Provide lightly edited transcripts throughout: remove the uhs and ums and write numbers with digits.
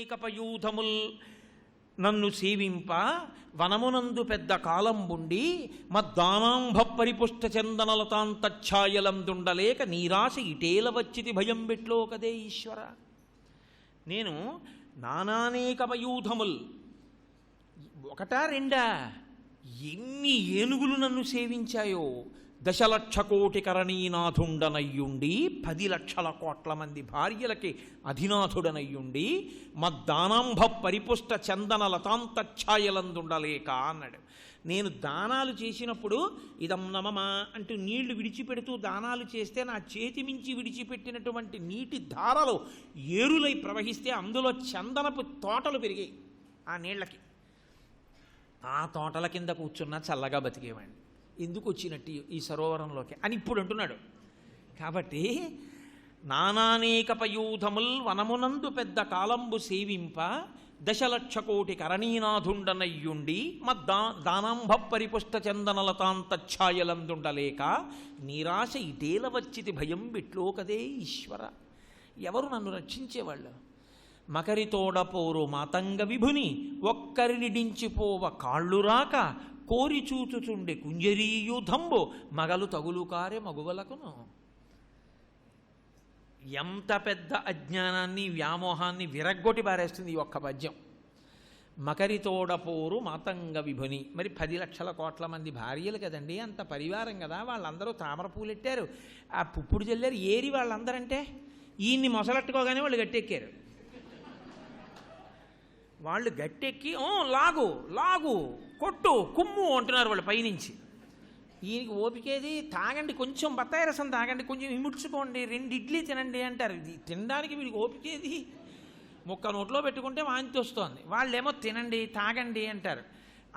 నానానేకపయూధముల్ నన్ను సేవింప వనమునందు పెద్ద కాలంబుండి మద్దానాంభ పరిపుష్ట చందనలతాంతఛాయలందుండలేక నీరాశ ఇటేల వచ్చితి భయం బెట్లో కదే ఈశ్వర. నేను నానానేకపయూధముల్, ఒకటా రెండా, ఎన్ని ఏనుగులు నన్ను సేవించాయో. 10,00,000 కోటి కరణీనాథుండనయ్యుండి 10 లక్షల కోట్ల మంది భార్యలకి అధినాథుడనయ్యుండి మద్దానాంభ పరిపుష్ట చందన లతాంతఛాయలందుండలేక అన్నాడు. నేను దానాలు చేసినప్పుడు ఇదం నమమా అంటూ నీళ్లు విడిచిపెడుతూ దానాలు చేస్తే నా చేతి మించి విడిచిపెట్టినటువంటి నీటి ధారలు ఏరులై ప్రవహిస్తే అందులో చందనపు తోటలు పెరిగాయి. ఆ నీళ్లకి ఆ తోటల కింద కూర్చున్నా చల్లగా బతికేవాడిని. ఎందుకు వచ్చినట్టు ఈ సరోవరంలోకి అని ఇప్పుడు అంటున్నాడు. కాబట్టి నానానేకపయూధముల్ వనమునందు పెద్ద కాలంబు సేవింప 10,00,000 కోటి కరణీనాథుండనయ్యుండి దానాంభ పరిపుష్ట చందనలతాంతఛాయలందుండలేక నీరాశ ఇటేల వచ్చితి భయం బిట్లో కదే ఈశ్వర. ఎవరు నన్ను రక్షించేవాళ్ళు? మకరితోడపోరు మాతంగ విభుని ఒక్కరినిడించిపోవ కాళ్ళు రాక కోరి చూచుచుండే కుంజరీయుధంబు మగలు తగులుకారే మగువలకును. ఎంత పెద్ద అజ్ఞానాన్ని వ్యామోహాన్ని విరగ్గొట్టి పారేస్తుంది ఈ ఒక్క పద్యం. మకరితోడపోరు మాతంగ విభుని, మరి 10 లక్షల కోట్ల మంది భార్యలు కదండి, అంత పరివారం కదా, వాళ్ళందరూ తామర పూలెట్టారు, ఆ పుప్పుడు జల్లారు, ఏరి వాళ్ళందరంటే ఈయన్ని మొసలెట్టుకోగానే వాళ్ళు గట్టెక్కారు. వాళ్ళు గట్టెక్కి లాగు లాగు కొట్టు కుమ్ము అంటున్నారు వాళ్ళు పైనుంచి. ఈయనకి ఓపికేది, తాగండి కొంచెం బత్తాయి రసం తాగండి, కొంచెం ఇముడ్చుకోండి, 2 ఇడ్లీ తినండి అంటారు. ఇది తినడానికి వీడికి ఓపికేది, ముక్క నోట్లో పెట్టుకుంటే వాంతి వస్తోంది. వాళ్ళేమో తినండి తాగండి అంటారు.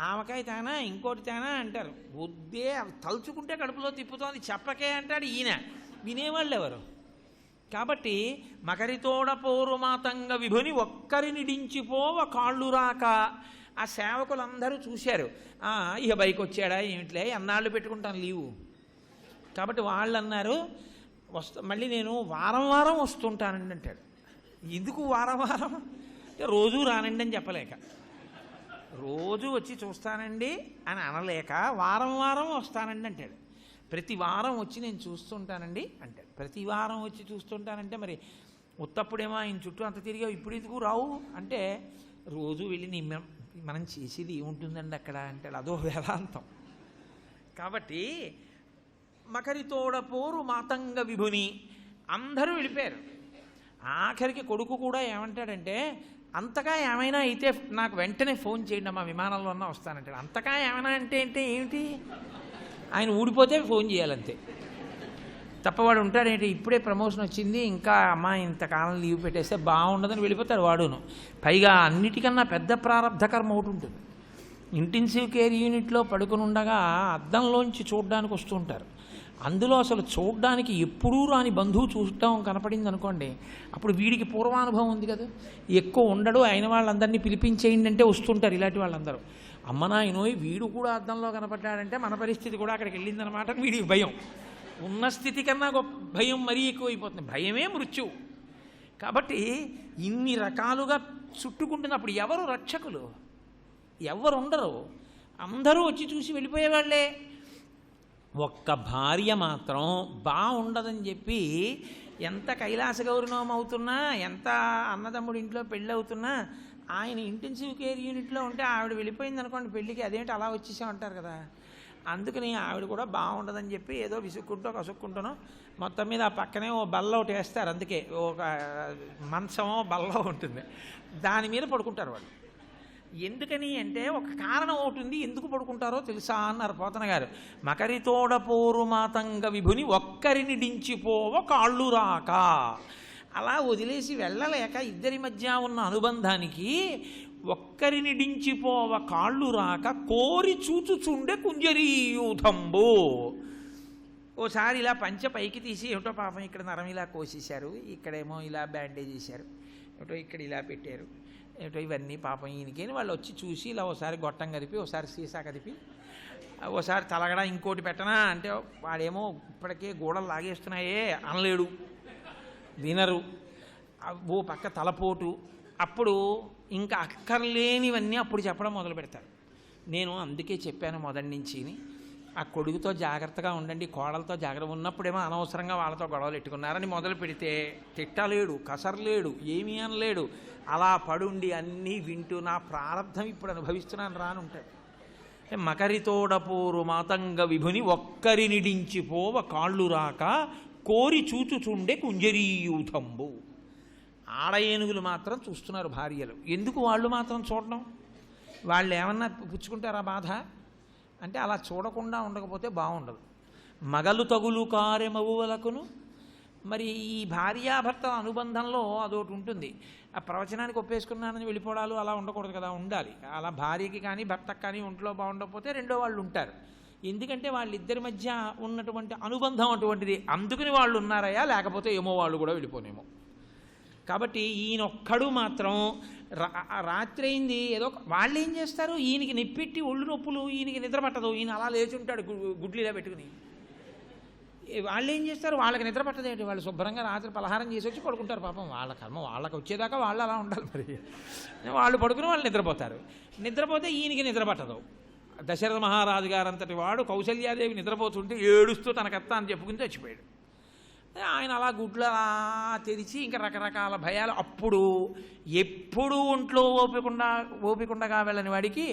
ఆవకాయ తానా ఇంకోటి తానా అంటారు. వద్దే తలుచుకుంటే కడుపులో తిప్పుతోంది, చెప్పకే అంటాడు ఈయన. వినేవాళ్ళు ఎవరు? కాబట్టి మకరితోడ పోరు మాతంగ విభుని ఒక్కరినిడించిపోవ కాళ్ళు రాక. ఆ సేవకులందరూ చూశారు, ఇక బైక్ వచ్చాడా ఏమిట్లే, అన్నాళ్ళు పెట్టుకుంటాను లీవు. కాబట్టి వాళ్ళు అన్నారు, మళ్ళీ నేను వారం వారం వస్తుంటానండి అంటాడు. ఎందుకు వారం వారం అంటే రోజు రానండి అని చెప్పలేక, రోజు వచ్చి చూస్తానండి అని అనలేక వారం వారం వస్తానండి అంటాడు. ప్రతి వారం వచ్చి నేను చూస్తుంటానండి అంటాడు. ప్రతి వారం వచ్చి చూస్తుంటానంటే మరి ఉత్తప్పుడేమో ఆయన చుట్టూ అంత తిరిగావు, ఇప్పుడు ఎందుకు రావు అంటే, రోజు వెళ్ళి మనం చేసేది ఏముంటుందండి అక్కడ అంటాడు. అదో వేదాంతం. కాబట్టి మకరితోడ పోరు మాతంగ విభుని అందరూ వెళ్ళిపోయారు. ఆఖరికి కొడుకు కూడా ఏమంటాడంటే, అంతగా ఏమైనా అయితే నాకు వెంటనే ఫోన్ చేయండి, మా విమానంలో అన్నా వస్తానంటాడు. అంతగా ఏమైనా అంటే ఏమిటి, ఆయన ఊడిపోతే ఫోన్ చేయాలంతే తప్పవాడు ఉంటాడేంటి. ఇప్పుడే ప్రమోషన్ వచ్చింది, ఇంకా అమ్మా ఇంతకాలం లీవ్ పెట్టేస్తే బాగుండదని వెళ్ళిపోతాడు వాడును. పైగా అన్నిటికన్నా పెద్ద ప్రారంధ కర్మ ఒకటి ఉంటుంది. ఇంటెన్సివ్ కేర్ యూనిట్లో పడుకుని ఉండగా అద్దంలోంచి చూడడానికి వస్తూ ఉంటారు. అందులో అసలు చూడడానికి ఎప్పుడూ రాని బంధువు చూడటం కనపడింది అనుకోండి, అప్పుడు వీడికి పూర్వానుభవం ఉంది కదా, ఎక్కువ ఉండడు, అయిన వాళ్ళందరినీ పిలిపించేయండి అంటే వస్తుంటారు ఇలాంటి వాళ్ళందరూ. అమ్మ నాయనోయ్ వీడు కూడా అద్దంలో కనపడ్డాడంటే మన పరిస్థితి కూడా అక్కడికి వెళ్ళిందనమాట. వీడికి భయం, ఉన్న స్థితి కన్నా గొప్ప భయం మరీ ఎక్కువైపోతుంది. భయమే మృత్యువు. కాబట్టి ఇన్ని రకాలుగా చుట్టుకుంటున్నప్పుడు ఎవరు రక్షకులు? ఎవరు ఉండరు, అందరూ వచ్చి చూసి వెళ్ళిపోయేవాళ్లే. ఒక్క భార్య మాత్రం బాగుండదని చెప్పి ఎంత కైలాస గౌరవం అవుతున్నా, ఎంత అన్నదమ్ముడి ఇంట్లో పెళ్ళి అవుతున్నా, ఆయన ఇంటెన్సివ్ కేర్ యూనిట్లో ఉంటే ఆవిడ వెళ్ళిపోయింది అనుకోండి పెళ్ళికి, అదేంటి అలా వచ్చేసామంటారు కదా. అందుకని ఆవిడ కూడా బాగుండదని చెప్పి ఏదో విసుక్కుంటూ కసుక్కుంటానో మొత్తం మీద ఆ పక్కనే ఓ బల్ల ఒకటి వేస్తారు. అందుకే ఒక మంచమో బల్ల ఉంటుంది, దాని మీద పడుకుంటారు వాళ్ళు. ఎందుకని అంటే ఒక కారణం ఒకటి ఉంది, ఎందుకు పడుకుంటారో తెలుసా అన్నారు పోతన గారు. మకరితోడ పోరు మాతంగ విభుని ఒక్కరిని డించిపోవ కాళ్ళు రాక. అలా వదిలేసి వెళ్ళలేక ఇద్దరి మధ్య ఉన్న అనుబంధానికి ఒక్కరిని డించిపోవ కాళ్ళు రాక కోరి చూచుచుండే కుంజరీయూధంబు. ఓసారి ఇలా పంచె పైకి తీసి ఏమిటో పాపం ఇక్కడ నరం ఇలా కోసేశారు, ఇక్కడేమో ఇలా బ్యాండేజ్ చేశారు, ఏమిటో ఇక్కడ ఇలా పెట్టారు, ఏమిటో ఇవన్నీ పాపం ఈయనకేని వాళ్ళు వచ్చి చూసి ఇలా ఓసారి గొట్టం కదిపి, ఓసారి సీసా కదిపి, ఓసారి తలగడ ఇంకోటి పెట్టనా అంటే వాడేమో ఇప్పటికే గోడలు లాగేస్తున్నాయే అనలేడు, వినరు. ఓ పక్క తలపోటు, అప్పుడు ఇంకా అక్కర్లేనివన్నీ అప్పుడు చెప్పడం మొదలు పెడతారు. నేను అందుకే చెప్పాను మొదటి నుంచి, ఆ కొడుకుతో జాగ్రత్తగా ఉండండి, కోడలతో జాగ్రత్త, ఉన్నప్పుడేమో అనవసరంగా వాళ్ళతో గొడవలు పెట్టుకున్నారని మొదలు పెడితే తిట్టలేడు, కసరలేడు, ఏమీ అనలేడు. అలా పడుండి అన్నీ వింటూ నా ప్రారంధం ఇప్పుడు అనుభవిస్తున్నాను రానుంటాడు. మకరితోడపోరు మాతంగ విభుని ఒక్కరి నిడించిపోవ కాళ్ళు రాక కోరి చూచుచుండే కుంజరీయూథంబు. ఆడ ఏనుగులు మాత్రం చూస్తున్నారు భార్యలు. ఎందుకు వాళ్ళు మాత్రం చూడడం? వాళ్ళు ఏమన్నా పుచ్చుకుంటారా బాధ అంటే? అలా చూడకుండా ఉండకపోతే బాగుండదు. మగలు తగులు కారెమవులకును. మరి ఈ భార్యాభర్తల అనుబంధంలో అదొకటి ఉంటుంది. ఆ ప్రవచనానికి ఒప్పేసుకున్నానని వెళ్ళిపోవడాలు అలా ఉండకూడదు కదా, ఉండాలి. అలా భార్యకి కానీ భర్తకు కానీ ఒంట్లో బాగుండకపోతే రెండో వాళ్ళు ఉంటారు. ఎందుకంటే వాళ్ళిద్దరి మధ్య ఉన్నటువంటి అనుబంధం అటువంటిది. అందుకని వాళ్ళు ఉన్నారయ్యా, లేకపోతే ఏమో వాళ్ళు కూడా వెళ్ళిపోనేమో. కాబట్టి ఈయనొక్కడు మాత్రం రాత్రి అయింది ఏదో, వాళ్ళు ఏం చేస్తారు, ఈయనకి నెప్పెట్టి ఒళ్ళు నొప్పులు, ఈయనకి నిద్ర పట్టదు, ఈయన అలా లేచి ఉంటాడు గుడ్లు ఇలా పెట్టుకుని. వాళ్ళు ఏం చేస్తారు, వాళ్ళకి నిద్ర పట్టదేంటి, వాళ్ళు శుభ్రంగా రాత్రి పలహారం చేసి వచ్చి పడుకుంటారు. పాపం వాళ్ళ కర్మ వాళ్ళకి వచ్చేదాకా వాళ్ళు అలా ఉండాలి. మరి వాళ్ళు పడుకుని వాళ్ళు నిద్రపోతారు. నిద్రపోతే ఈయనకి నిద్ర పట్టదు. దశరథ మహారాజు గారంతటి వాడు కౌసల్యాదేవి నిద్రపోతుంటే ఏడుస్తూ తనకత్త అని చెప్పుకుని చచ్చిపోయాడు. ఆయన అలా గుడ్లు అలా తెరిచి ఇంకా రకరకాల భయాలు. అప్పుడు ఎప్పుడు ఒంట్లో ఓపికండగా వెళ్ళని వాడికి,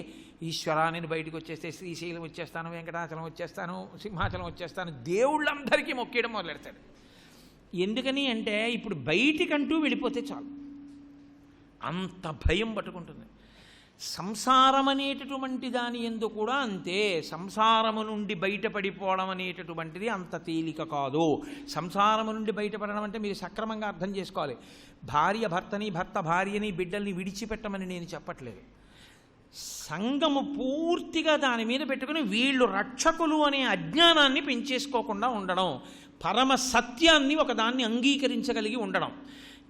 ఈశ్వరా నేను బయటికి వచ్చేస్తే శ్రీశైలం వచ్చేస్తాను, వెంకటాచలం వచ్చేస్తాను, సింహాచలం వచ్చేస్తాను, దేవుళ్ళందరికీ మొక్కేయడం మొదలెడతాడు. ఎందుకని అంటే ఇప్పుడు బయటికంటూ వెళ్ళిపోతే చాలు, అంత భయం పట్టుకుంటుంది. సంసారం అనేటటువంటి దాని యందు కూడా అంతే. సంసారము నుండి బయటపడిపోవడం అనేటటువంటిది అంత తేలిక కాదు. సంసారము నుండి బయటపడడం అంటే మీరు సక్రమంగా అర్థం చేసుకోవాలి. భార్య భర్తని, భర్త భార్యని, బిడ్డల్ని విడిచిపెట్టమని నేను చెప్పట్లేదు. సంగము పూర్తిగా దాని మీద పెట్టుకుని వీళ్ళు రక్షకులు అనే అజ్ఞానాన్ని పెంచేసుకోకుండా ఉండడం, పరమ సత్యాన్ని ఒకదాన్ని అంగీకరించగలిగి ఉండడం.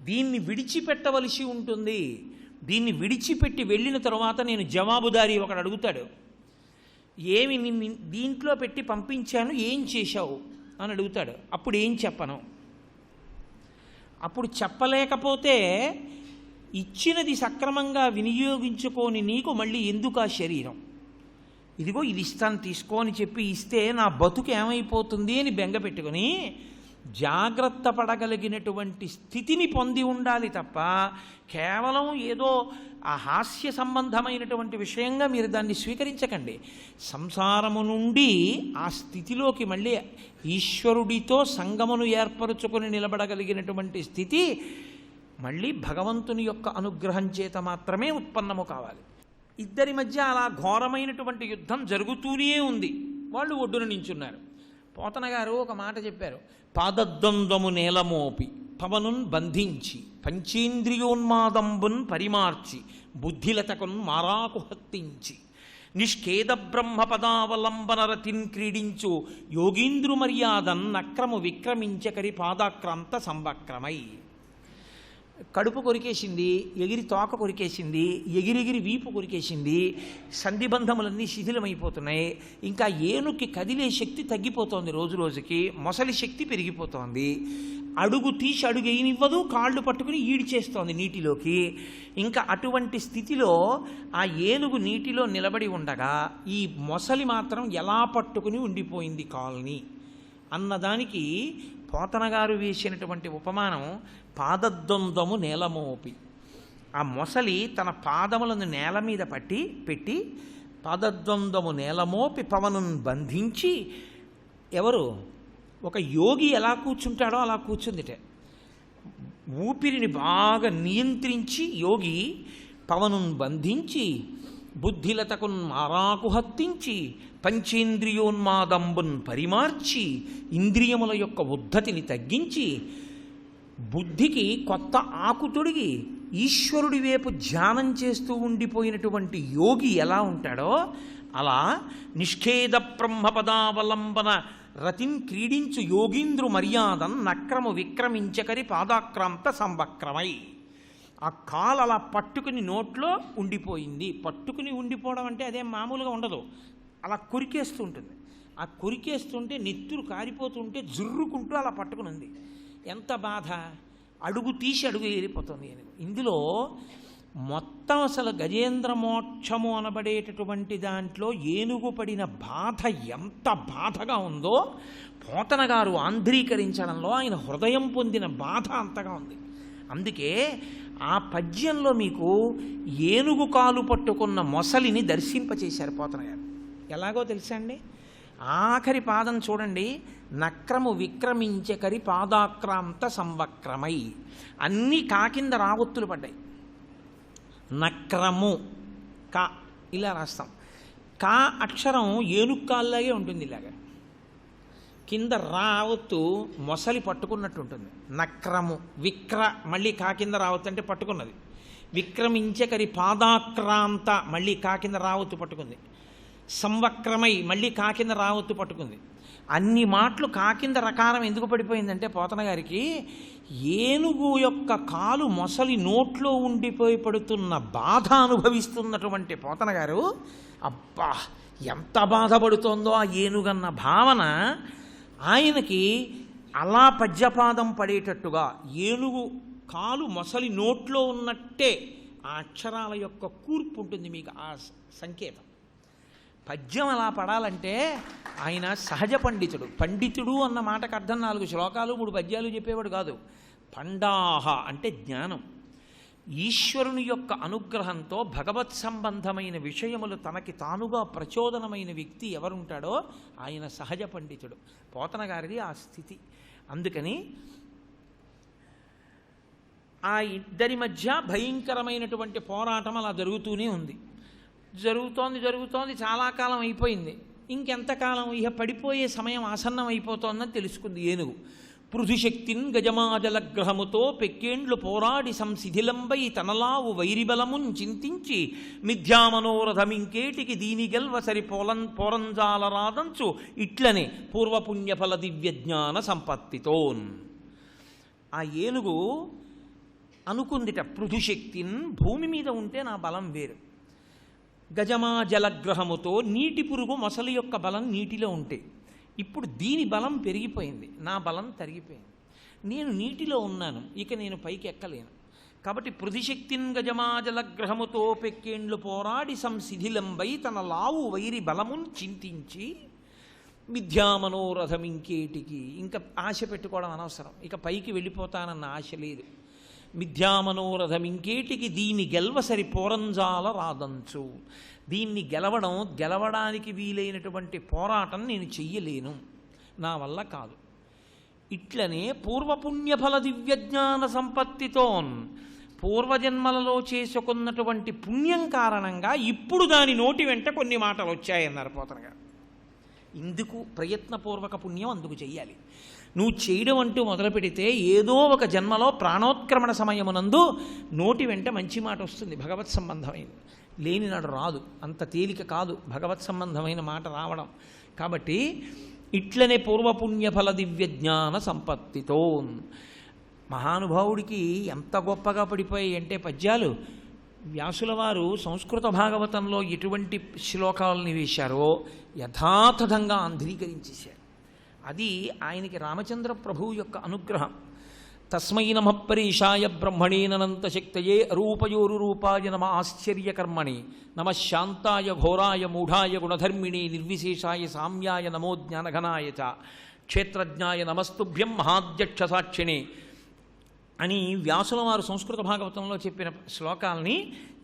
దీన్ని విడిచిపెట్టవలసి ఉంటుంది. దీన్ని విడిచిపెట్టి వెళ్ళిన తర్వాత నేను జవాబుదారీ ఒకడు అడుగుతాడు, ఏమి నిన్ను దీంట్లో పెట్టి పంపించాను, ఏం చేశావు అని అడుగుతాడు. అప్పుడు ఏం చెప్పను? అప్పుడు చెప్పలేకపోతే ఇచ్చినది సక్రమంగా వినియోగించుకొని నీకు మళ్ళీ ఎందుకు ఆ శరీరం, ఇదిగో ఇది ఇస్తాను తీసుకో అని చెప్పి ఇస్తే నా బతుకు ఏమైపోతుంది అని బెంగ పెట్టుకుని జాగ్రత్త పడగలిగినటువంటి స్థితిని పొంది ఉండాలి తప్ప కేవలం ఏదో ఆ హాస్య సంబంధమైనటువంటి విషయంగా మీరు దాన్ని స్వీకరించకండి. సంసారము నుండి ఆ స్థితిలోకి మళ్ళీ ఈశ్వరుడితో సంగమును ఏర్పరచుకొని నిలబడగలిగినటువంటి స్థితి మళ్ళీ భగవంతుని యొక్క అనుగ్రహం చేత మాత్రమే ఉత్పన్నము కావాలి. ఇద్దరి మధ్య అలా ఘోరమైనటువంటి యుద్ధం జరుగుతూనే ఉంది. వాళ్ళు ఒడ్డున నించున్నారు. పోతన గారు ఒక మాట చెప్పారు, పాదద్వంద్వము నేలమోపి పవనున్ బంధించి పంచేంద్రియోన్మాదంబున్ పరిమార్చి బుద్ధిలతకున్ మారాకు హత్తించి నిష్కేద బ్రహ్మ పదావలంబన రతిన్ క్రీడించు యోగీంద్రు మర్యాదన్ నక్రము విక్రమించకరి పాదాక్రాంత సంవక్రమై. కడుపు కొరికేసింది, ఎగిరి తోక కొరికేసింది, ఎగిరెగిరి వీపు కొరికేసింది, సంధిబంధములన్నీ శిథిలమైపోతున్నాయి. ఇంకా ఏనుక్కి కదిలే శక్తి తగ్గిపోతోంది, రోజు రోజుకి మొసలి శక్తి పెరిగిపోతోంది. అడుగు తీసి అడుగు వేయనివ్వదు, కాళ్ళు పట్టుకుని ఈడ్చేస్తోంది నీటిలోకి. ఇంకా అటువంటి స్థితిలో ఆ ఏనుగు నీటిలో నిలబడి ఉండగా ఈ మొసలి మాత్రం ఎలా పట్టుకుని ఉండిపోయింది కాల్ని అన్నదానికి పోతనగారు వేసినటువంటి ఉపమానం పాదద్వంద్వము నేలమోపి. ఆ మొసలి తన పాదములను నేల మీద పెట్టి పాదద్వంద్వము నేలమోపి పవనును బంధించి, ఎవరు ఒక యోగి ఎలా కూర్చుంటాడో అలా కూర్చుందిట. ఊపిరిని బాగా నియంత్రించి యోగి పవనును బంధించి బుద్ధిలతకున్ మారాకు హత్తించి పంచేంద్రియోన్మాదంబున్ పరిమార్చి ఇంద్రియముల యొక్క ఉద్ధతిని తగ్గించి బుద్ధికి కొత్త ఆకు తొడిగి ఈశ్వరుడి వైపు ధ్యానం చేస్తూ ఉండిపోయినటువంటి యోగి ఎలా ఉంటాడో అలా నిష్ఖేద బ్రహ్మపదావలంబన రతిన్ క్రీడించు యోగీంద్రు మర్యాదన్ నక్రము విక్రమించకరి పాదాక్రాంత సంవక్రమై. ఆ కాలు అలా పట్టుకుని నోట్లో ఉండిపోయింది. పట్టుకుని ఉండిపోవడం అంటే అదేం మామూలుగా ఉండదు, అలా కొరికేస్తూ ఉంటుంది. ఆ కొరికేస్తుంటే నెత్తురు కారిపోతుంటే జుర్రుకుంటూ అలా పట్టుకుని ఉంది. ఎంత బాధ! అడుగు తీసి అడుగు ఏరిపోతుంది. ఇందులో మొత్తం అసలు గజేంద్ర మోక్షము అనబడేటటువంటి దాంట్లో ఏనుగు పడిన బాధ ఎంత బాధగా ఉందో పోతన గారు ఆంధ్రీకరించడంలో ఆయన హృదయం పొందిన బాధ అంతగా ఉంది. అందుకే ఆ పద్యంలో మీకు ఏనుగు కాలు పట్టుకున్న మొసలిని దర్శింపచేశారు పోతన గారు. ఎలాగో తెలుసా అండి? ఆఖరి పాదం చూడండి, నక్రము విక్రమించకరి పాదాక్రాంత సంవక్రమై, అన్నీ కాకింద రావొత్తులు పడ్డాయి. నక్రము కా ఇలా రాస్తాం. కా అక్షరం ఏనుక్కాల్లాగే ఉంటుంది, ఇలాగా కింద రావత్తు మొసలి పట్టుకున్నట్టు ఉంటుంది. నక్రము విక్ర మళ్ళీ కా కింద రావత్తు అంటే పట్టుకున్నది. విక్రమించకరి పాదాక్రాంత మళ్ళీ కా కింద రావత్తు పట్టుకుంది. సంవక్రమై మళ్ళీ కా కింద రావత్తు పట్టుకుంది. అన్ని మాటలు కా కింద రకారం ఎందుకు పడిపోయిందంటే పోతన గారికి ఏనుగు యొక్క కాలు మొసలి నోట్లో ఉండిపోయి పడుతున్న బాధ అనుభవిస్తున్నటువంటి పోతన గారు అబ్బా ఎంత బాధపడుతోందో ఆ ఏనుగన్న భావన ఆయనకి అలా పద్యపాదం పడేటట్టుగా ఏనుగు కాలు మొసలి నోట్లో ఉన్నట్టే ఆ అక్షరాల యొక్క కూర్పు ఉంటుంది మీకు ఆ సంకేతం. పద్యం అలా పడాలంటే ఆయన సహజ పండితుడు. పండితుడు అన్న మాటకు అర్థం 4 శ్లోకాలు 3 పద్యాలు చెప్పేవాడు కాదు. పండాహ అంటే జ్ఞానం. ఈశ్వరుని యొక్క అనుగ్రహంతో భగవత్ సంబంధమైన విషయములు తనకి తానుగా ప్రచోదనమైన వ్యక్తి ఎవరుంటాడో ఆయన సహజ పండితుడు. పోతన గారిది ఆ స్థితి. అందుకని ఆ ఇద్దరి మధ్య భయంకరమైనటువంటి పోరాటం అలా జరుగుతూనే ఉంది. జరుగుతోంది చాలా కాలం అయిపోయింది. ఇంకెంతకాలం ఇహ పడిపోయే సమయం ఆసన్నం అయిపోతోందని తెలుసుకుంది ఏనుగు. పృథుశక్తిన్ గజమాజలగ్రహముతో పెక్కేండ్లు పోరాడి సంశిథిలంబై తనలావు వైరిబలమున్ చింతించి మిథ్యామనోరథమింకేటికి దీని గెల్వ సరి పోరంజాలరాదంచు ఇట్లనే పూర్వపుణ్యఫల దివ్యజ్ఞాన సంపత్తితోన్. ఆ ఏనుగు అనుకుందిట, పృథుశక్తిన్ భూమి మీద ఉంటే నా బలం వేరు, గజమాజలగ్రహముతో నీటి పురుగు మొసలి యొక్క బలం నీటిలో ఉంటే, ఇప్పుడు దీని బలం పెరిగిపోయింది, నా బలం తరిగిపోయింది. నేను నీటిలో ఉన్నాను, ఇక నేను పైకి ఎక్కలేను. కాబట్టి పృథుశక్తిన్ గజమాజలగ్రహముతో పెక్కేండ్లు పోరాడి సంశిథిలంబై తన లావు వైరి బలమున్ చింతించి మిథ్యామనోరథం ఇంకేటికి, ఇంకా ఆశ పెట్టుకోవడం అనవసరం, ఇక పైకి వెళ్ళిపోతానన్న ఆశ లేదు. మిథ్యామనోరథం ఇంకేటికి దీని గెల్వసరి పోరంజాల రాదంచు, దీన్ని గెలవడానికి వీలైనటువంటి పోరాటం నేను చెయ్యలేను, నా వల్ల కాదు. ఇట్లనే పూర్వపుణ్యఫల దివ్యజ్ఞాన సంపత్తితోన్, పూర్వజన్మలలో చేసుకున్నటువంటి పుణ్యం కారణంగా ఇప్పుడు దాని నోటి వెంట కొన్ని మాటలు వచ్చాయన్నారు పోతన గారు. ఇందుకు ప్రయత్నపూర్వక పుణ్యం అందుకు చెయ్యాలి. నువ్వు చేయడం అంటూ మొదలు పెడితే ఏదో ఒక జన్మలో ప్రాణోత్క్రమణ సమయమునందు నోటి వెంట మంచి మాట వస్తుంది, భగవత్ సంబంధమైనది. లేనినాడు రాదు, అంత తేలిక కాదు భగవత్ సంబంధమైన మాట రావడం. కాబట్టి ఇట్లనే పూర్వపుణ్యఫల దివ్యజ్ఞాన సంపత్తితో. మహానుభావుడికి ఎంత గొప్పగా పడిపోయాయి అంటే పద్యాలు, వ్యాసుల వారు సంస్కృత భాగవతంలో ఎటువంటి శ్లోకాలని వేశారో యథాతథంగా ఆంధ్రీకరించేశారు. అది ఆయనకి రామచంద్ర ప్రభువు యొక్క అనుగ్రహం. తస్మై నమః పరీషాయ బ్రహ్మణేనంత శక్తయే అరూపయోరు రూపాయ నమ ఆశ్చర్యకర్మణి నమః శాంతాయ ఘోరాయ మూఢాయ గుణధర్మిణి నిర్విశేషాయ సామ్యాయ నమో జ్ఞానఘనాయ చ క్షేత్రజ్ఞాయ నమస్తుభ్యం మహాధ్యక్ష సాక్షిణి అని వ్యాసుల వారు సంస్కృత భాగవతంలో చెప్పిన శ్లోకాలని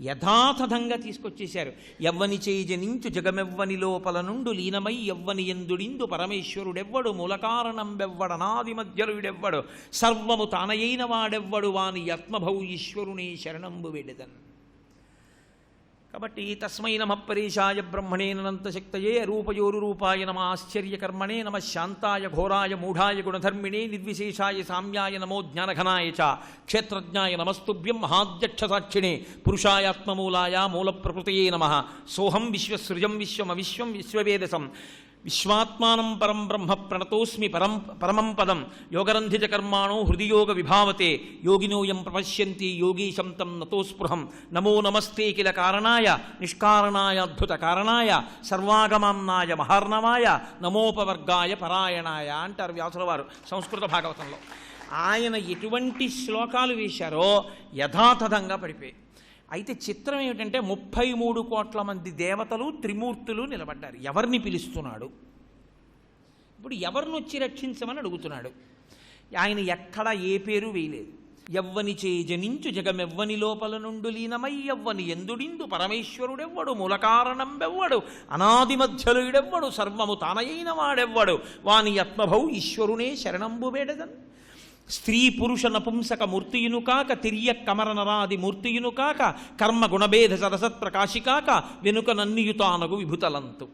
యథాతథంగా తీసుకొచ్చేశారు. ఎవ్వని చేజనించు జగమెవ్వని లోపల నుండు లీనమై ఎవ్వని ఎందుడిందు పరమేశ్వరుడెవ్వడు మూలకారణం బెవ్వడనాది మధ్యలుడెవ్వడు సర్వము తానయైన వాడెవ్వడు వాని ఆత్మభౌ ఈశ్వరుని శరణంబు వెడెదన్. కాబట్టి తస్మై నమః పరీషాయ బ్రహ్మణేనంత శక్తయే రూపయోరు రూపాయ నమ ఆశ్చర్యకర్మణే నమ శాంతాయ ఘోరాయ మూఢాయ గుణధర్మిణే నిర్విశేషాయ సామ్యాయ నమో జ్ఞానఘనాయ చ క్షేత్రజ్ఞాయ నమస్తుభ్యం మహాధ్యక్ష సాక్షిణే పురుషాయాత్మమూలాయ మూల ప్రకృతయే నమః సోహం విశ్వసృజం విశ్వమవిశ్వం విశ్వవేదసం విశ్వాత్మానం పరం బ్రహ్మ ప్రణతోస్మి పరమం పదం యోగరంధిజ కర్మాణో హృదియోగ విభావతే యోగినోయం ప్రపశ్యంతి యోగీశం తం నతోస్పృహం నమో నమస్తే కిల కారణాయ నిష్కారణాయ అద్భుత కారణాయ సర్వాగమాంనాయ మహార్ణవాయ నమోపవర్గాయ పరాయణాయ అంటారు వ్యాసుల వారు సంస్కృత భాగవతంలో. ఆయన ఎటువంటి శ్లోకాలు వేశారో యథాతథంగా పడిపోయి. అయితే చిత్రం ఏమిటంటే 33 కోట్ల మంది దేవతలు త్రిమూర్తులు నిలబడ్డారు. ఎవరిని పిలుస్తున్నాడు? ఇప్పుడు ఎవరిని వచ్చి రక్షించమని అడుగుతున్నాడు. ఆయన ఎక్కడా ఏ పేరు వేయలేదు. ఎవ్వని చే జనించు జగమెవ్వని లోపల నుండు లీనమై ఎవ్వని ఎందుడిందు పరమేశ్వరుడెవ్వడు మూలకారణం బెవ్వడు అనాది మధ్యలుడెవ్వడు సర్వము తానయైన వాడెవ్వడు వాని ఆత్మభౌ ఈశ్వరునే శరణంబు వేడదన్. స్త్రీ పురుష నపుంసక మూర్తియును కాక తిర్య కమర నరాది మూర్తియును కాక కర్మ గుణభేద సరసత్ ప్రకాశికాక వెనుక నన్నియుతానగు విభుతలంతు.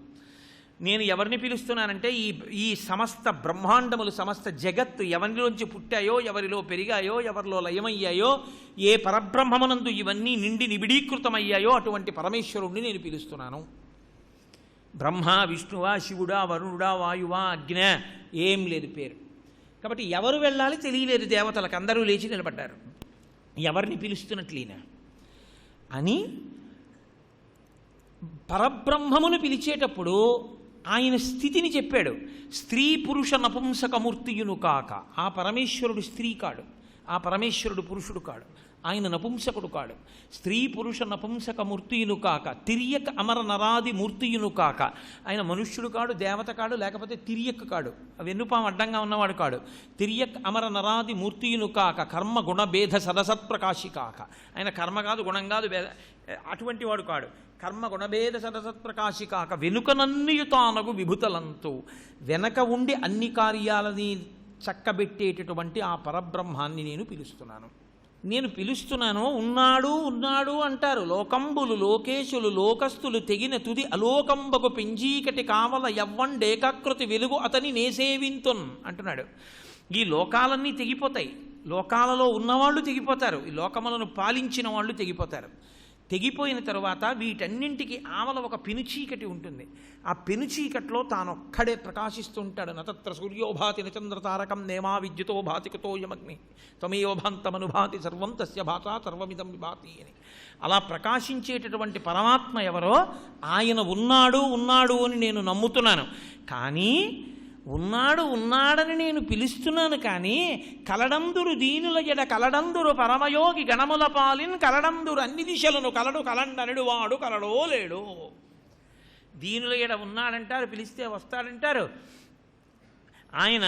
నేను ఎవరిని పిలుస్తున్నానంటే ఈ సమస్త బ్రహ్మాండములు సమస్త జగత్తు ఎవరిలోంచి పుట్టాయో ఎవరిలో పెరిగాయో ఎవరిలో లయమయ్యాయో ఏ పరబ్రహ్మమునందు ఇవన్నీ నిండి నిబిడీకృతమయ్యాయో అటువంటి పరమేశ్వరుణ్ణి నేను పిలుస్తున్నాను. బ్రహ్మ విష్ణువా శివుడా వరుణుడా వాయువా అగ్న ఏం లేదు పేరు. కాబట్టి ఎవరు వెళ్ళాలి తెలియలేదు దేవతలకు. అందరూ లేచి నిలబడ్డారు. ఎవరిని పిలుస్తున్నట్లీనా అని పరబ్రహ్మమును పిలిచేటప్పుడు ఆయన స్థితిని చెప్పాడు. స్త్రీ పురుష నపుంసకమూర్తియును కాక. ఆ పరమేశ్వరుడు స్త్రీ కాడు, ఆ పరమేశ్వరుడు పురుషుడు కాడు, ఆయన నపుంసకుడు కాడు. స్త్రీ పురుష నపుంసకమూర్తియును కాక తిర్యక్ అమర నరాది మూర్తియును కాక. ఆయన మనుష్యుడు కాడు, దేవత కాడు, లేకపోతే తిర్యక్ కాడు, వెన్నుపాము అడ్డంగా ఉన్నవాడు కాడు. తిర్యక్ అమర నరాది మూర్తియును కాక కర్మ గుణభేద సదసత్ప్రకాశి కాక. ఆయన కర్మ కాదు, గుణం కాదు, అటువంటి వాడు కాడు. కర్మ గుణభేద సదసత్ప్రకాశి కాక వెనుకనన్నియుతానగు విభుతలంతు. వెనక ఉండి అన్ని కార్యాలని చక్కబెట్టేటటువంటి ఆ పరబ్రహ్మాన్ని నేను పిలుస్తున్నాను. నేను పిలుస్తున్నాను. ఉన్నాడు ఉన్నాడు అంటారు లోకంబులు లోకేశులు లోకస్తులు తెగిన తుది అలోకంబకు పెంజీకటి కావల ఎవ్వండేకాకృతి వెలుగు అతని నేసేవింతున్ అంటున్నాడు. ఈ లోకాలన్నీ తెగిపోతాయి, లోకాలలో ఉన్నవాళ్ళు తెగిపోతారు, ఈ లోకములను పాలించిన వాళ్ళు తెగిపోతారు. తెగిపోయిన తరువాత వీటన్నింటికి ఆవల ఒక పెనుచీకటి ఉంటుంది. ఆ పెనుచీకట్లో తానొక్కడే ప్రకాశిస్తూ ఉంటాడు. నతత్ర సూర్యోభాతి నచంద్రతారకం నేమా విద్యుతో భాతికతో యమగ్ని త్వమేయోభాంతమనుభాతి సర్వం తస్య భాష సర్వమిదం విభాతి అని. అలా ప్రకాశించేటటువంటి పరమాత్మ ఎవరో ఆయన ఉన్నాడు ఉన్నాడు అని నేను నమ్ముతున్నాను. కానీ ఉన్నాడు ఉన్నాడని నేను పిలుస్తున్నాను. కానీ కలడందురు దీనుల ఎడ కలడందురు పరమయోగి గణముల పాలిన్ కలడందురు అన్ని దిశలను కలడు కలండనుడు వాడు కలడో లేడు. దీనుల ఎడ ఉన్నాడంటారు, పిలిస్తే వస్తాడంటారు. ఆయన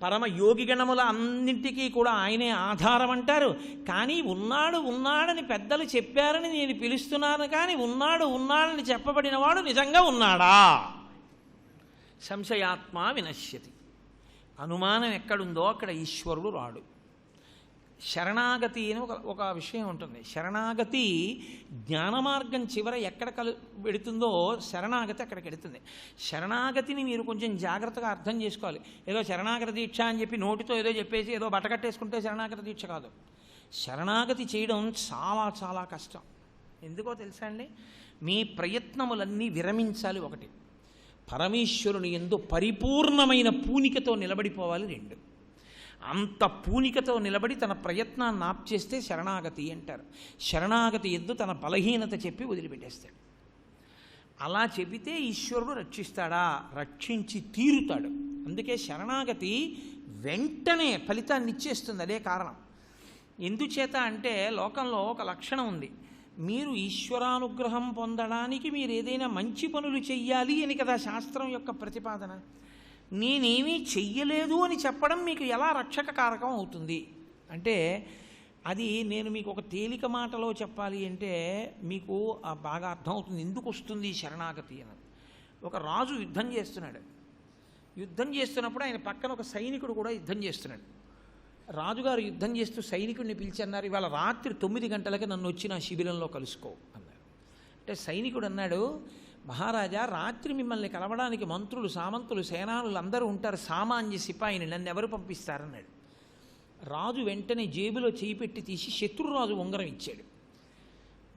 పరమయోగి గణముల అన్నింటికీ కూడా ఆయనే ఆధారం అంటారు. కానీ ఉన్నాడు ఉన్నాడని పెద్దలు చెప్పారని నేను పిలుస్తున్నాను. కానీ ఉన్నాడు ఉన్నాడని చెప్పబడిన వాడు నిజంగా ఉన్నాడా? సంశయాత్మ వినశ్యతి. అనుమానం ఎక్కడుందో అక్కడ ఈశ్వరుడు రాడు. శరణాగతి అని ఒక విషయం ఉంటుంది. శరణాగతి జ్ఞానమార్గం చివర ఎక్కడ పెడుతుందో శరణాగతి అక్కడికి వెడుతుంది. శరణాగతిని మీరు కొంచెం జాగ్రత్తగా అర్థం చేసుకోవాలి. ఏదో శరణాగతి దీక్ష అని చెప్పి నోటితో ఏదో చెప్పేసి ఏదో బట్టకట్టేసుకుంటే శరణాగతి దీక్ష కాదు. శరణాగతి చేయడం చాలా చాలా కష్టం. ఎందుకో తెలుసా అండి? మీ ప్రయత్నములన్నీ విరమించాలి. ఒకటి, పరమేశ్వరుని యందు పరిపూర్ణమైన పూనికతో నిలబడిపోవాలి. రెండు, అంత పూనికతో నిలబడి తన ప్రయత్నాన్ని ఆప్చేస్తే శరణాగతి అంటారు. శరణాగతి యందు తన బలహీనత చెప్పి వదిలిపెట్టేస్తాడు. అలా చెబితే ఈశ్వరుడు రక్షిస్తాడా? రక్షించి తీరుతాడు. అందుకే శరణాగతి వెంటనే ఫలితాన్ని ఇచ్చేస్తుంది. అదే కారణం. ఎందుచేత అంటే లోకంలో ఒక లక్షణం ఉంది. మీరు ఈశ్వరానుగ్రహం పొందడానికి మీరు ఏదైనా మంచి పనులు చెయ్యాలి అని కదా శాస్త్రం యొక్క ప్రతిపాదన. నేనేమీ చెయ్యలేదు అని చెప్పడం మీకు ఎలా రక్షక కారకం అవుతుంది అంటే, అది నేను మీకు ఒక తేలిక మాటలో చెప్పాలి అంటే మీకు బాగా అర్థమవుతుంది ఎందుకు వస్తుంది శరణాగతి అని. ఒక రాజు యుద్ధం చేస్తున్నాడు. యుద్ధం చేస్తున్నప్పుడు ఆయన పక్కన ఒక సైనికుడు కూడా యుద్ధం చేస్తున్నాడు. రాజుగారు యుద్ధం చేస్తూ సైనికుడిని పిలిచి అన్నారు, ఇవాళ రాత్రి 9 గంటలకి నన్ను వచ్చి నా శిబిరంలో కలుసుకో అన్నారు. అంటే సైనికుడు అన్నాడు, మహారాజా, రాత్రి మిమ్మల్ని కలవడానికి మంత్రులు సామంతులు సేనానులు అందరూ ఉంటారు, సామాన్య సిపాయిని నన్ను ఎవరు పంపిస్తారన్నాడు. రాజు వెంటనే జేబులో చేయి పెట్టి తీసి శత్రురాజు ఉంగరం ఇచ్చాడు.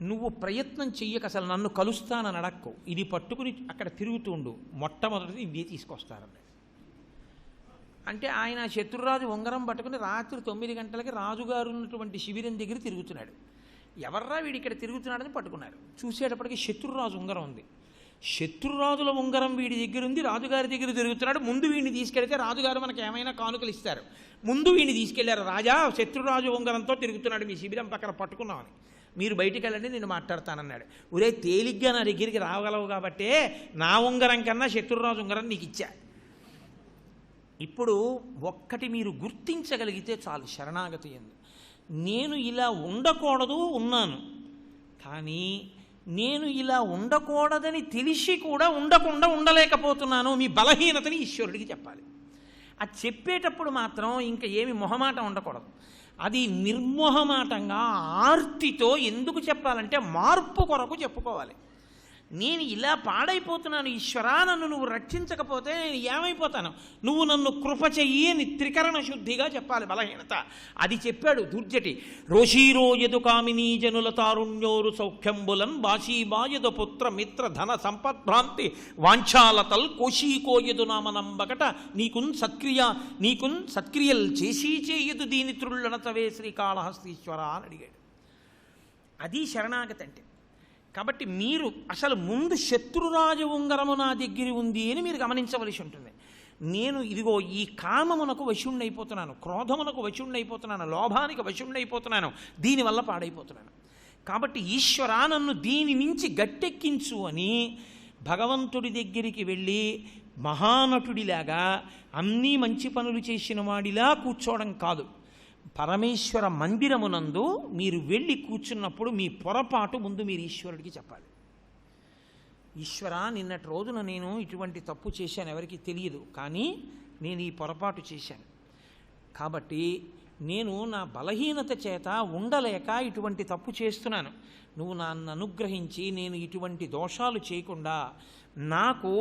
నువ్వు ప్రయత్నం చెయ్యక అసలు నన్ను కలుస్తానని అడక్కు, ఇది పట్టుకుని అక్కడ తిరుగుతుండు, మొట్టమొదటిది ఇవే తీసుకొస్తారన్నాడు. అంటే ఆయన శత్రురాజు ఉంగరం పట్టుకుని రాత్రి 9 గంటలకి రాజుగారు ఉన్నటువంటి శిబిరం దగ్గర తిరుగుతున్నాడు. ఎవర్రా వీడి ఇక్కడ తిరుగుతున్నాడని పట్టుకున్నారు. చూసేటప్పటికి శత్రురాజు ఉంగరం ఉంది. శత్రురాజుల ఉంగరం వీడి దగ్గర ఉంది, రాజుగారి దగ్గర తిరుగుతున్నాడు. ముందు వీడిని తీసుకెళ్తే రాజుగారు మనకు ఏమైనా కానుకలు ఇస్తారు. ముందు వీడిని తీసుకెళ్లారు. రాజా, శత్రురాజు ఉంగరంతో తిరుగుతున్నాడు, మీ శిబిరం పక్కన పట్టుకున్నామని. మీరు బయటికి వెళ్ళండి, నేను మాట్లాడతానన్నాడు. ఒరే తేలిగ్గా నా దగ్గరికి రాగలవు కాబట్టే నా ఉంగరం కన్నా శత్రురాజు ఉంగరం నీకు ఇచ్చా. ఇప్పుడు ఒక్కటి మీరు గుర్తించగలిగితే చాలు శరణాగతి ఎందు. నేను ఇలా ఉండకూడదు ఉన్నాను, కానీ నేను ఇలా ఉండకూడదని తెలిసి కూడా ఉండకుండా ఉండలేకపోతున్నాను. మీ బలహీనతని ఈశ్వరుడికి చెప్పాలి. అది చెప్పేటప్పుడు మాత్రం ఇంకా ఏమి మొహమాటం ఉండకూడదు. అది నిర్మోహమాటంగా ఆర్తితో ఎందుకు చెప్పాలంటే మార్పు కొరకు చెప్పుకోవాలి. నేను ఇలా పాడైపోతున్నాను ఈశ్వరా, నన్ను నువ్వు రక్షించకపోతే నేను ఏమైపోతాను, నువ్వు నన్ను కృప చెయ్యి అని త్రికరణ శుద్ధిగా చెప్పాలి బలహీనత. అది చెప్పాడు దుర్జటి. రోషీరోయదు కామినీ జనుల తారుణ్యోరు సౌఖ్యంబులన్ బాషీబాయదు పుత్ర మిత్ర ధన సంపద్భ్రాంతి వాంఛాలతల్ కోశీకోయదు నామనంబకట నీకున్ సత్క్రియల్ చేసీ చేయదు దీని త్రుళ్ళనతవే శ్రీకాళహస్తీశ్వర అని అడిగాడు. అది శరణాగతి అంటే. కాబట్టి మీరు అసలు ముందు శత్రురాజు ఉంగరము నా దగ్గర ఉంది అని మీరు గమనించవలసి ఉంటుంది. నేను ఇదిగో ఈ కామమునకు వశుణ్ణైపోతున్నాను, క్రోధమునకు వశుణ్ణైపోతున్నాను, లోభానికి వశుణ్ణైపోతున్నాను, దీనివల్ల పాడైపోతున్నాను. కాబట్టి ఈశ్వరా నన్ను దీని నుంచి గట్టెక్కించు అని భగవంతుడి దగ్గరికి వెళ్ళి మహానటుడిలాగా అన్నీ మంచి పనులు చేసిన వాడిలా కూర్చోవడం కాదు. పరమేశ్వర మందిరమునందు మీరు వెళ్ళి కూర్చున్నప్పుడు మీ పొరపాటు ముందు మీరు ఈశ్వరుడికి చెప్పాలి. ఈశ్వరా, నిన్నటి రోజున నేను ఇటువంటి తప్పు చేశాను, ఎవరికి తెలియదు, కానీ నేను ఈ పొరపాటు చేశాను. కాబట్టి నేను నా బలహీనత చేత ఉండలేక ఇటువంటి తప్పు చేస్తున్నాను. నువ్వు నన్ను అనుగ్రహించి నేను ఇటువంటి దోషాలు చేయకుండా నాకు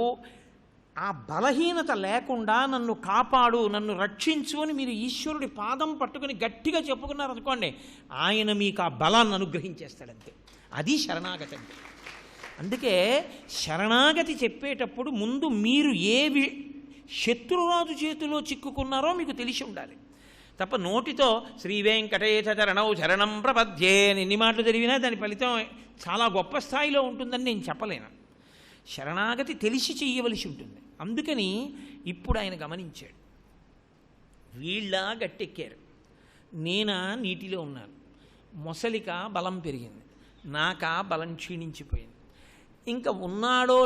ఆ బలహీనత లేకుండా నన్ను కాపాడు, నన్ను రక్షించు అని మీరు ఈశ్వరుడి పాదం పట్టుకుని గట్టిగా చెప్పుకున్నారనుకోండి, ఆయన మీకు ఆ బలాన్ని అనుగ్రహించేస్తాడంతే. అది శరణాగతి అంటే. అందుకే శరణాగతి చెప్పేటప్పుడు ముందు మీరు శత్రురాజు చేతిలో చిక్కుకున్నారో మీకు తెలిసి ఉండాలి తప్ప నోటితో శ్రీ వెంకటేశ చరణౌ శరణం ప్రపద్యే ఎన్ని మాటలు జరిగినా దాని ఫలితం చాలా గొప్ప స్థాయిలో ఉంటుందని నేను చెప్పలేను. శరణాగతి తెలిసి చేయవలసి ఉంటుంది. అందుకని ఇప్పుడు ఆయన గమనించాడు, వీళ్ళ గట్టెక్కారు, నేనా నీటిలో ఉన్నాను, మొసలిక బలం పెరిగింది, నాకా బలం క్షీణించిపోయింది. ఇంకా ఉన్నాడో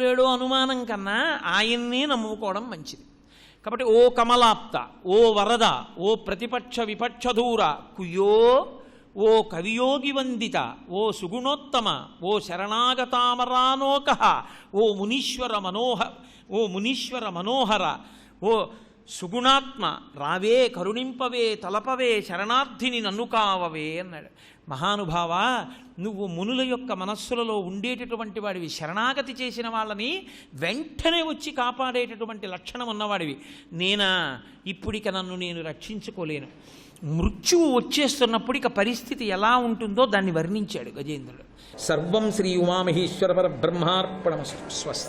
లేడో అనుమానం కన్నా ఆయన్నే నమ్ముకోవడం మంచిది. కాబట్టి ఓ కమలాప్త, ఓ వరద, ఓ ప్రతిపక్ష విపక్షధూర కుయో, ఓ కవియోగి వందిత, ఓ సుగుణోత్తమ, ఓ శరణాగతామరానోక, ఓ మునీశ్వర మనోహర, ఓ సుగుణాత్మ రావే కరుణింపవే తలపవే శరణార్థిని నన్ను కావవే అన్నాడు. మహానుభావ, నువ్వు మునుల యొక్క మనస్సులలో ఉండేటటువంటి వాడివి, శరణాగతి చేసిన వాళ్ళని వెంటనే వచ్చి కాపాడేటటువంటి లక్షణం ఉన్నవాడివి. నేనా ఇప్పుడిక నన్ను నేను రక్షించుకోలేను. మృత్యువు వచ్చేస్తున్నప్పుడు ఇక పరిస్థితి ఎలా ఉంటుందో దాన్ని వర్ణించాడు గజేంద్రుడు. సర్వం శ్రీ ఉమామహేశ్వర పరబ్రహ్మార్పణమస్తు. స్వస్తి.